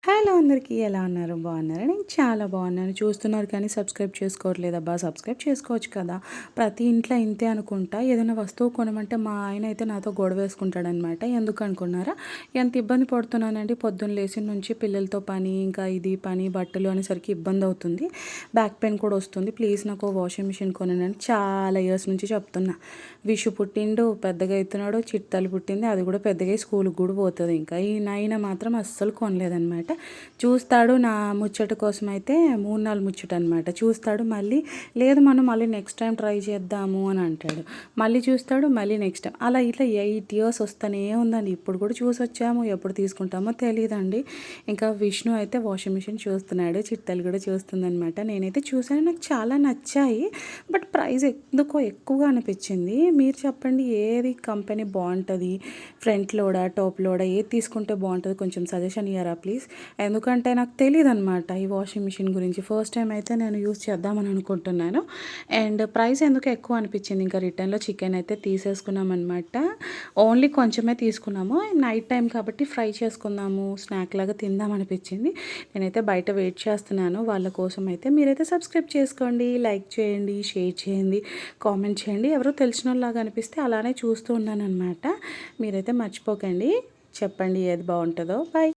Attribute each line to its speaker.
Speaker 1: Hello అందరికీ ఎలా ఉన్నారు? బాగున్నారా? నేను చాలా బాగున్నాను. చూస్తున్నారు కానీ సబ్స్క్రైబ్ చేసుకోవట్లేదబ్బా! సబ్స్క్రైబ్ చేసుకోవచ్చు కదా! ప్రతి ఇంట్లో ఇంతే అనుకుంటా. ఏదైనా వస్తువు కొనమంటే మా ఆయన అయితే నాతో గొడవ వేసుకుంటాడనమాట. ఎందుకు అనుకున్నారా? ఎంత ఇబ్బంది పడుతున్నానండి పొద్దున్న లేసిన నుంచి పిల్లలతో పని, ఇంకా ఇది పని, బట్టలు అనేసరికి ఇబ్బంది అవుతుంది. బ్యాక్ పెయిన్ కూడా వస్తుంది. ప్లీజ్ నాకు వాషింగ్ మిషన్ కొనండి అని చాలా ఇయర్స్ నుంచి చెప్తున్నా. విషు పుట్టిండు, పెద్దగా అవుతున్నాడు. చిట్టాలు పుట్టింది, అది కూడా పెద్దగా స్కూల్కి కూడా పోతుంది. ఇంకా ఈ నాయన మాత్రం అస్సలు కొనలేదనమాట. చూస్తాడు నా ముచ్చట కోసం అయితే 3 ముచ్చట అనమాట. చూస్తాడు మళ్ళీ లేదు మనం మళ్ళీ నెక్స్ట్ టైం ట్రై చేద్దాము అని అంటాడు. మళ్ళీ చూస్తాడు మళ్ళీ నెక్స్ట్ టైం అలా ఇట్లా 8 ఇయర్స్ వస్తూనే ఉందండి. ఇప్పుడు కూడా చూసి వచ్చాము, ఎప్పుడు తీసుకుంటామో తెలియదండి. ఇంకా విష్ణు అయితే వాషింగ్ మిషన్ చూస్తున్నాడు, చిట్టలు కూడా చూస్తుందనమాట. నేనైతే చూసాను, నాకు చాలా నచ్చాయి. బట్ ప్రైస్ ఎందుకో ఎక్కువగా అనిపించింది. మీరు చెప్పండి ఏది కంపెనీ బాగుంటుంది, ఫ్రంట్ లోడా టాప్ లోడా ఏది తీసుకుంటే బాగుంటుంది, కొంచెం సజెషన్ ఇయ్యరా ప్లీజ్. ఎందుకంటే నాకు తెలియదు అనమాట ఈ వాషింగ్ మిషన్ గురించి. ఫస్ట్ టైం అయితే నేను యూస్ చేద్దామని అనుకుంటున్నాను. అండ్ ప్రైస్ ఎందుకు ఎక్కువ అనిపించింది. ఇంకా రిటర్న్లో చికెన్ అయితే తీసేసుకున్నాం అనమాట. ఓన్లీ కొంచెమే తీసుకున్నాము. నైట్ టైం కాబట్టి ఫ్రై చేసుకుందాము, స్నాక్ లాగా తిందాం అనిపించింది. నేనైతే బయట వెయిట్ చేస్తున్నాను వాళ్ళ కోసం. అయితే మీరైతే సబ్స్క్రైబ్ చేసుకోండి, లైక్ చేయండి, షేర్ చేయండి, కామెంట్ చేయండి. ఎవరో తెలిసిన వాళ్ళలాగా అనిపిస్తే అలానే చూస్తూ ఉన్నాను అనమాట. మీరైతే మర్చిపోకండి, చెప్పండి ఏది బాగుంటుందో. బాయ్.